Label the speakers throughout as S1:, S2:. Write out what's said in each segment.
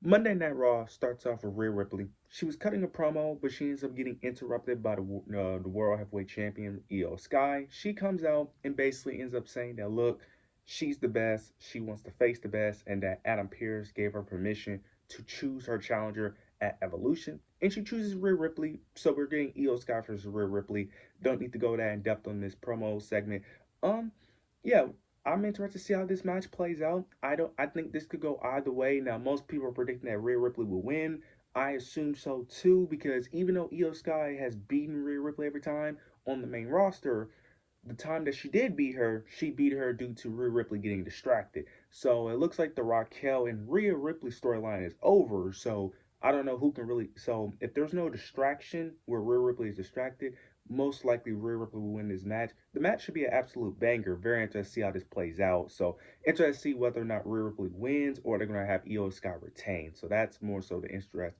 S1: Monday Night Raw starts off with Rhea Ripley. She was cutting a promo, but she ends up getting interrupted by the World Heavyweight Champion, Io Sky. She comes out and basically ends up saying that, look, she's the best, she wants to face the best, and that Adam Pearce gave her permission to choose her challenger at Evolution. And she chooses Rhea Ripley, so we're getting Io Sky versus Rhea Ripley. Don't need to go that in depth on this promo segment. Um, yeah, I'm interested to see how this match plays out. I think this could go either way. Now most people are predicting that Rhea Ripley will win. I assume so too, because even though Io Sky has beaten Rhea Ripley every time on the main roster, the time that she did beat her, she beat her due to Rhea Ripley getting distracted. So it looks like the Raquel and Rhea Ripley storyline is over. So I don't know who can really. So if there's no distraction where Rhea Ripley is distracted, most likely Rhea Ripley will win this match. The match should be an absolute banger. Very interested to see how this plays out. So interested to see whether or not Rhea Ripley wins or they're gonna have Io Sky retain. So that's more so the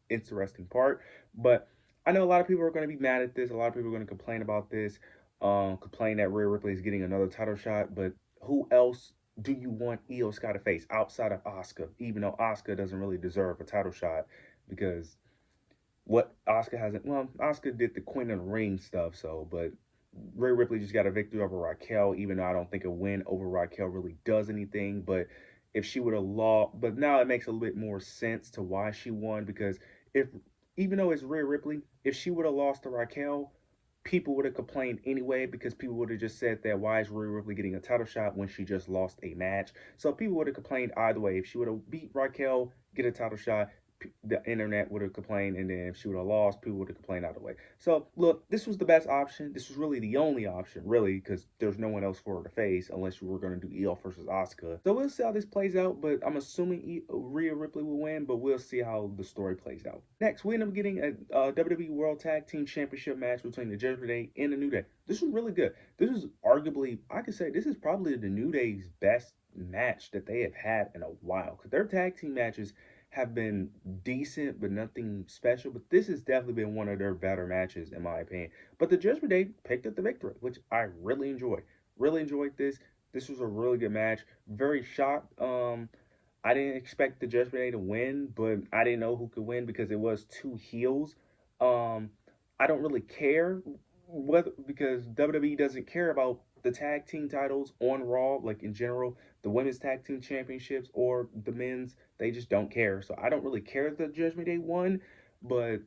S1: interesting part. But I know a lot of people are going to be mad at this. A lot of people are going to complain about this, complain that Rhea Ripley is getting another title shot. But who else do you want Io Sky to face outside of Asuka? Even though Asuka doesn't really deserve a title shot because what Oscar hasn't. Well, Oscar did the Queen of the Ring stuff, so but Rhea Ripley just got a victory over Raquel, even though I don't think a win over Raquel really does anything. But if she would have lost, but now it makes a little bit more sense to why she won because if even though it's Rhea Ripley, if she would have lost to Raquel, people would have complained anyway because people would have just said that why is Rhea Ripley getting a title shot when she just lost a match? So people would have complained either way. If she would have beat Raquel, get a title shot, the internet would have complained, and then if she would have lost, people would have complained either way. So look, this was the best option. This was really the only option, really, because there's no one else for her to face unless you were going to do Io versus Asuka. So we'll see how this plays out. But I'm assuming Rhea Ripley will win, but we'll see how the story plays out. Next, we end up getting a WWE World Tag Team Championship match between the Judgment Day and the New Day. This was really good. This is arguably, I could say, this is probably the New Day's best match that they have had in a while because their tag team matches have been decent, but nothing special. But this has definitely been one of their better matches, in my opinion. But the Judgment Day picked up the victory, which I really enjoyed. Really enjoyed this. This was a really good match. Very shocked. I didn't expect the Judgment Day to win, but I didn't know who could win because it was two heels. Um, I don't really care whether because WWE doesn't care about the tag team titles on Raw, like in general, the women's tag team championships or the men's. They just don't care. So I don't really care if the Judgment Day won, but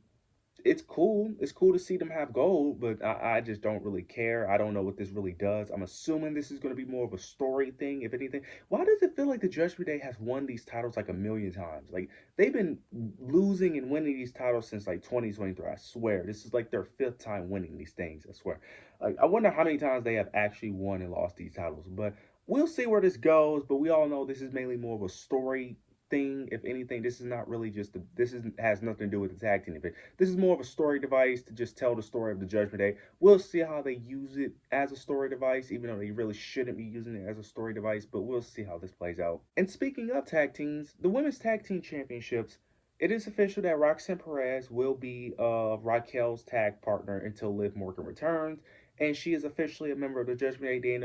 S1: it's cool. It's cool to see them have gold, but I just don't really care. I don't know what this really does. I'm assuming this is going to be more of a story thing, if anything. Why does it feel like the Judgment Day has won these titles like a million times? Like they've been losing and winning these titles since like 2023. I swear, this is like their fifth time winning these things. I swear. Like I wonder how many times they have actually won and lost these titles, but. We'll see where this goes, but we all know this is mainly more of a story thing. If anything, this is not really just this is has nothing to do with the tag team event. This is more of a story device to just tell the story of the Judgment Day. We'll see how they use it as a story device, even though they really shouldn't be using it as a story device. But we'll see how this plays out. And speaking of tag teams, the women's tag team championships. It is official that Roxanne Perez will be Raquel's tag partner until Liv Morgan returns, and she is officially a member of the Judgment Day.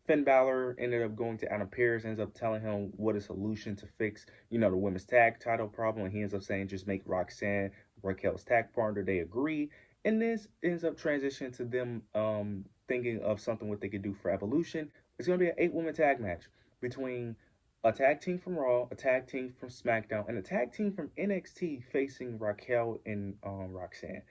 S1: Finn Balor ended up going to Adam Pearce, ends up telling him what a solution to fix, the women's tag title problem. And he ends up saying, just make Roxanne Raquel's tag partner. They agree. And this ends up transitioning to them thinking of something what they could do for Evolution. It's going to be an 8-woman tag match between a tag team from Raw, a tag team from SmackDown, and a tag team from NXT facing Raquel and Roxanne.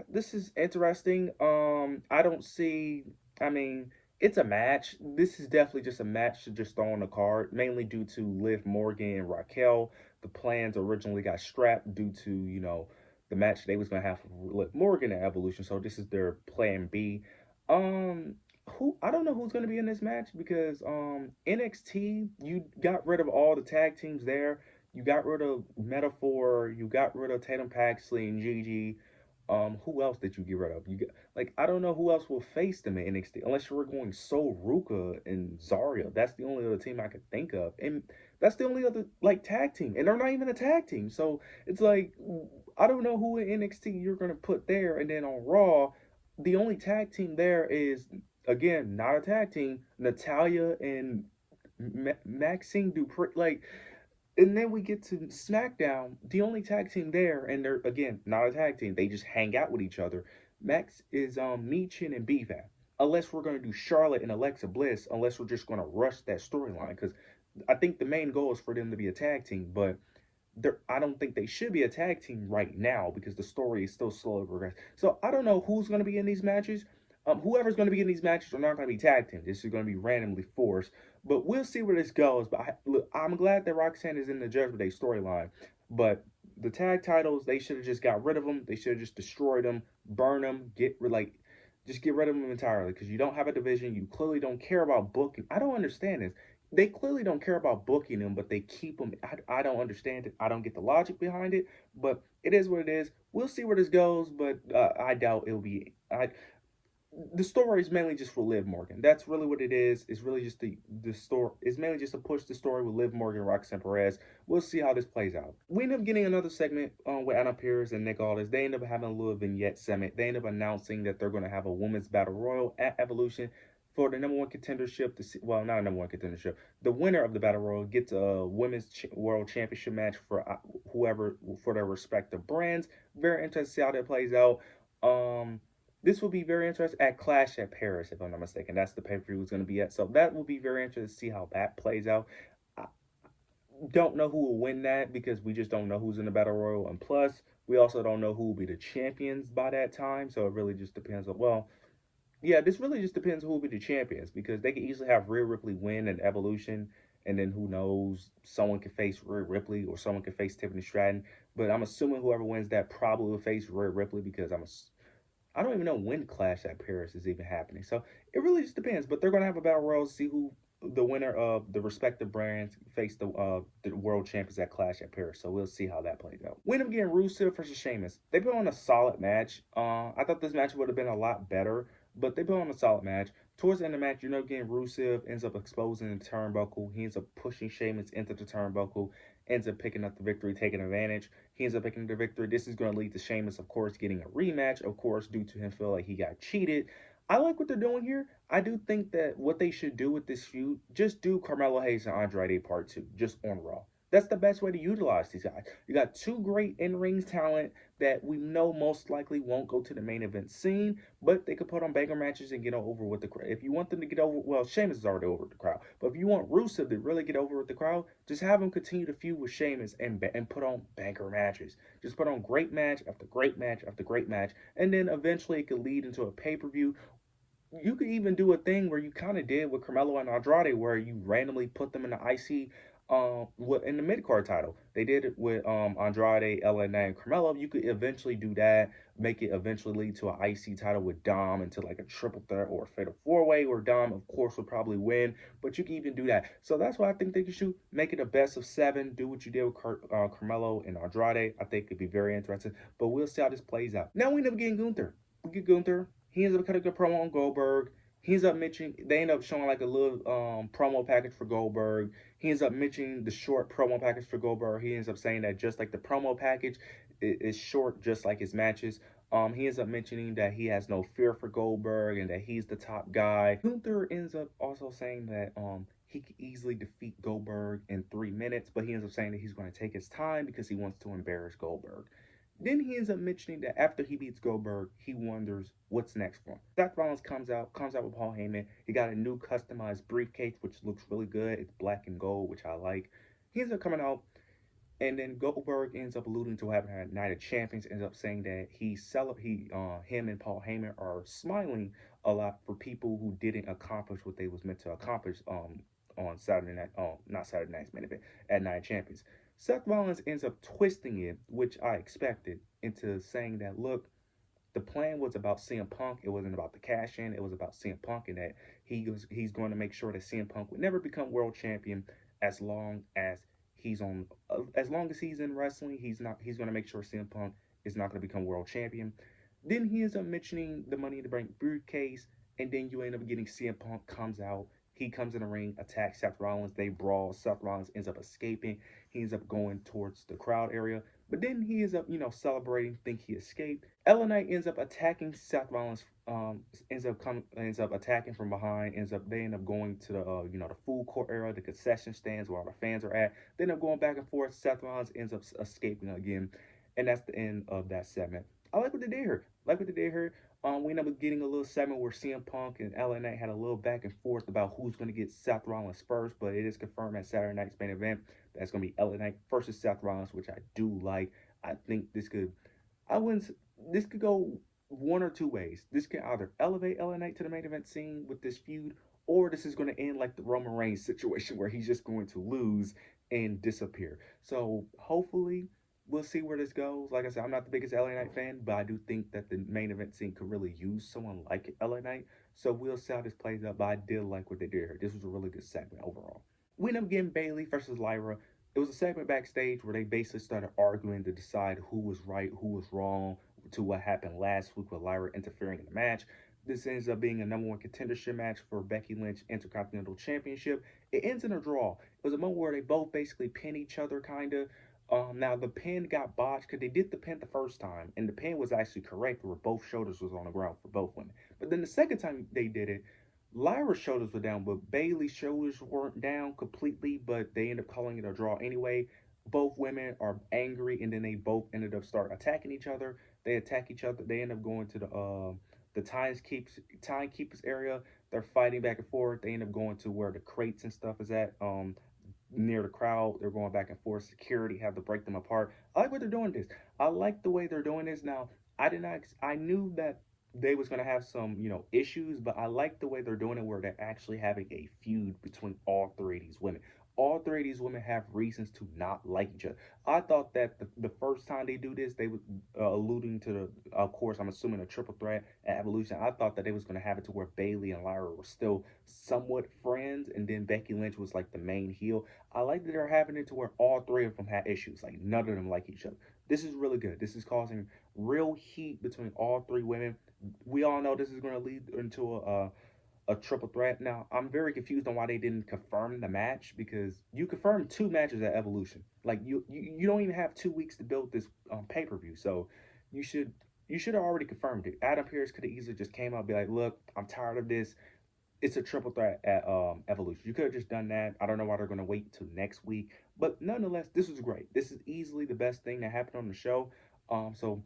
S1: This is interesting. I don't see. I mean, it's a match. This is definitely just a match to just throw on the card, mainly due to Liv Morgan and Raquel. The plans originally got scrapped due to the match they was gonna have with Liv Morgan at Evolution. So this is their plan B. Um, who I don't know who's gonna be in this match because NXT you got rid of all the tag teams there. You got rid of Metaphor. You got rid of Tatum Paxley and Gigi. Who else did you get rid of? You get like I don't know who else will face them in NXT unless you were going Sol Ruka and Zarya. That's the only other team I could think of, and that's the only other like tag team, and they're not even a tag team. So it's like I don't know who in NXT you're gonna put there, and then on Raw, the only tag team there is again not a tag team. Natalia and Maxine Dupri. Like And then we get to SmackDown, the only tag team there, and they're again not a tag team. They just hang out with each other. Max is Michin and Bivak. Unless we're gonna do Charlotte and Alexa Bliss, unless we're just gonna rush that storyline, because I think the main goal is for them to be a tag team, but I don't think they should be a tag team right now because the story is still slow to progress. So I don't know who's going to be in these matches. Whoever's going to be in these matches are not going to be tag team. This is going to be randomly forced, but we'll see where this goes. But look, I'm glad that Roxanne is in the Judgment Day storyline. But the tag titles, they should have just got rid of them. They should have just destroyed them, burn them, just get rid of them entirely because you don't have a division. You clearly don't care about booking. I don't understand this. They clearly don't care about booking them, but they keep them. I don't understand it. I don't get the logic behind it, but it is what it is. We'll see where this goes, but I doubt it'll be. The story is mainly just for Liv Morgan. That's really what it is. It's really just the story. It's mainly just to push the story with Liv Morgan, Roxanne Perez. We'll see how this plays out. We end up getting another segment with Anna Pierce and Nick Aldis. They end up having a little vignette segment. They end up announcing that they're going to have a women's battle royal at Evolution for the number one contendership. Well, not a number one contendership. The winner of the battle royal gets a women's world championship match for whoever for their respective brands. Very interested to see how that plays out. This will be very interesting at Clash at Paris, if I'm not mistaken. That's the pay per view is going to be at. So that will be very interesting to see how that plays out. I don't know who will win that because we just don't know who's in the Battle Royal. And plus, we also don't know who will be the champions by that time. So it really just depends on, well, yeah, this really just depends who will be the champions because they could easily have Rhea Ripley win an Evolution. And then who knows, someone could face Rhea Ripley or someone could face Tiffany Stratton. But I'm assuming whoever wins that probably will face Rhea Ripley because I don't even know when Clash at Paris is even happening. So it really just depends. But they're gonna have a battle royal to see who the winner of the respective brands face the world champions at Clash at Paris. So we'll see how that plays out. We end up getting Rusev versus Sheamus. They put on a solid match. I thought this match would have been a lot better, but they put on a solid match. Towards the end of the match, getting Rusev ends up exposing the turnbuckle. He ends up pushing Sheamus into the turnbuckle, ends up picking up the victory, taking advantage. He ends up picking the victory. This is going to lead to Sheamus, of course, getting a rematch, of course, due to him feeling like he got cheated. I like what they're doing here. I do think that what they should do with this feud, just do Carmelo Hayes and Andrade Part 2, just on Raw. That's the best way to utilize these guys. You got two great in-ring talent that we know most likely won't go to the main event scene, but they could put on banger matches and get over with the crowd. If you want them to get over, well, Sheamus is already over with the crowd, but if you want Rusev to really get over with the crowd, just have him continue to feud with Sheamus and put on banger matches. Just put on great match after great match after great match, and then eventually it could lead into a pay-per-view. You could even do a thing where you kind of did with Carmelo and Andrade, where you randomly put them in the IC, in the mid card title. They did it with Andrade, LA, and Carmelo. You could eventually do that, make it eventually lead to an IC title with Dom into like a triple threat or a fatal four way, where Dom, of course, would probably win. But you can even do that. So that's why I think they should make it a best of seven. Do what you did with Carmelo and Andrade. I think it'd be very interesting. But we'll see how this plays out. Now we end up getting Gunther. We get Gunther. He ends up cutting a promo on Goldberg. He ends up mentioning they end up showing like a little promo package for Goldberg. He ends up mentioning the short promo package for Goldberg. He ends up saying that just like the promo package is short, just like his matches. He ends up mentioning that he has no fear for Goldberg and that he's the top guy. Gunther ends up also saying that he could easily defeat Goldberg in 3 minutes, but he ends up saying that he's going to take his time because he wants to embarrass Goldberg. Then he ends up mentioning that after he beats Goldberg, he wonders what's next for him. Seth Rollins comes out with Paul Heyman. He got a new customized briefcase, which looks really good. It's black and gold, which I like. He ends up coming out, and then Goldberg ends up alluding to what happened at Night of Champions. Ends up saying that him and Paul Heyman are smiling a lot for people who didn't accomplish what they was meant to accomplish on Saturday night, not Saturday night's main event at Night of Champions. Seth Rollins ends up twisting it, which I expected, into saying that look, the plan was about CM Punk. It wasn't about the cash in. It was about CM Punk, and that he's going to make sure that CM Punk would never become world champion as long as as long as he's in wrestling. He's going to make sure CM Punk is not going to become world champion. Then he ends up mentioning the Money in the Bank briefcase, and then you end up getting CM Punk comes out. He comes in the ring, attacks Seth Rollins. They brawl. Seth Rollins ends up escaping. He ends up going towards the crowd area. But then he ends up, celebrating, think he escaped. LA Knight ends up attacking Seth Rollins. Ends up attacking from behind. They end up going to the the food court area, the concession stands where all the fans are at. They end up going back and forth. Seth Rollins ends up escaping again, and that's the end of that segment. I like what they did here. Like what they did here. We ended up getting a little segment where CM Punk and LA Knight had a little back and forth about who's going to get Seth Rollins first, but it is confirmed at Saturday night's main event that's going to be LA Knight versus Seth Rollins, which I do like. I think I wouldn't, this could go one or two ways. This could either elevate LA Knight to the main event scene with this feud, or this is going to end like the Roman Reigns situation where he's just going to lose and disappear. So hopefully we'll see where this goes. Like I said, I'm not the biggest LA Knight fan, but I do think that the main event scene could really use someone like LA Knight. So we'll see how this plays out. But I did like what they did here. This was a really good segment overall. We ended up getting Bailey versus Lyra. It was a segment backstage where they basically started arguing to decide who was right, who was wrong, to what happened last week with Lyra interfering in the match. This ends up being a number one contendership match for Becky Lynch Intercontinental Championship. It ends in a draw. It was a moment where they both basically pin each other, kind of. Now the pin got botched because they did the pin the first time, and the pin was actually correct, where both shoulders was on the ground for both women. But then the second time they did it, Lyra's shoulders were down, but Bailey's shoulders weren't down completely, but they ended up calling it a draw anyway. Both women are angry, and then they both ended up start attacking each other. They attack each other. They end up going to the timekeepers area. They're fighting back and forth. They end up going to where the crates and stuff is at. Near the crowd. They're going back and forth. Security have to break them apart. I like what they're doing this. I like the way they're doing this. Now, I did not. I knew that they was gonna have some, issues, but I like the way they're doing it, where they're actually having a feud between all three of these women. All three of these women have reasons to not like each other. I thought that the first time they do this, they were alluding to of course, I'm assuming a triple threat at Evolution. I thought that they was gonna have it to where Bailey and Lyra were still somewhat friends, and then Becky Lynch was like the main heel. I like that they're having it to where all three of them had issues. Like none of them like each other. This is really good. This is causing real heat between all three women. We all know this is going to lead into a triple threat. Now, I'm very confused on why they didn't confirm the match, because you confirmed two matches at Evolution. Like you don't even have 2 weeks to build this pay per view, so you should you should have already confirmed it. Adam Pearce could have easily just came out and be like, "Look, I'm tired of this. It's a triple threat at Evolution." You could have just done that. I don't know why they're going to wait until next week, but nonetheless, this was great. This is easily the best thing that happened on the show. So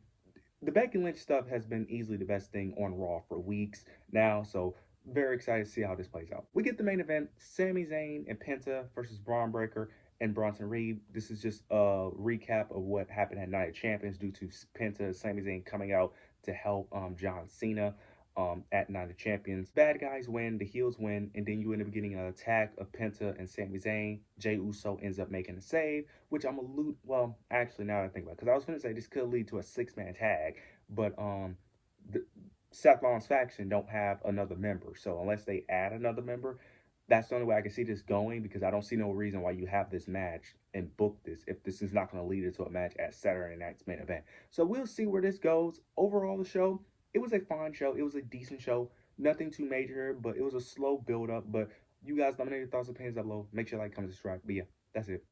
S1: the Becky Lynch stuff has been easily the best thing on Raw for weeks now, so very excited to see how this plays out. We get the main event: Sami Zayn and Penta versus Braun Breaker and Bronson Reed. This is just a recap of what happened at Night of Champions due to Penta and Sami Zayn coming out to help John Cena at Night of Champions. Bad guys win, the heels win, and then you end up getting an attack of Penta and Sami Zayn. Jey Uso ends up making a save, which I'm well, actually, now that I think about it, because I was going to say this could lead to a six-man tag, but the Seth Rollins faction don't have another member, so unless they add another member, that's the only way I can see this going, because I don't see no reason why you have this match and book this if this is not going to lead into a match at Saturday night's main event. So we'll see where this goes. Overall, the show, it was a fine show. It was a decent show. Nothing too major, but it was a slow build up. But you guys, let me know your thoughts and opinions down below. Make sure you like, comment, subscribe. But yeah, that's it.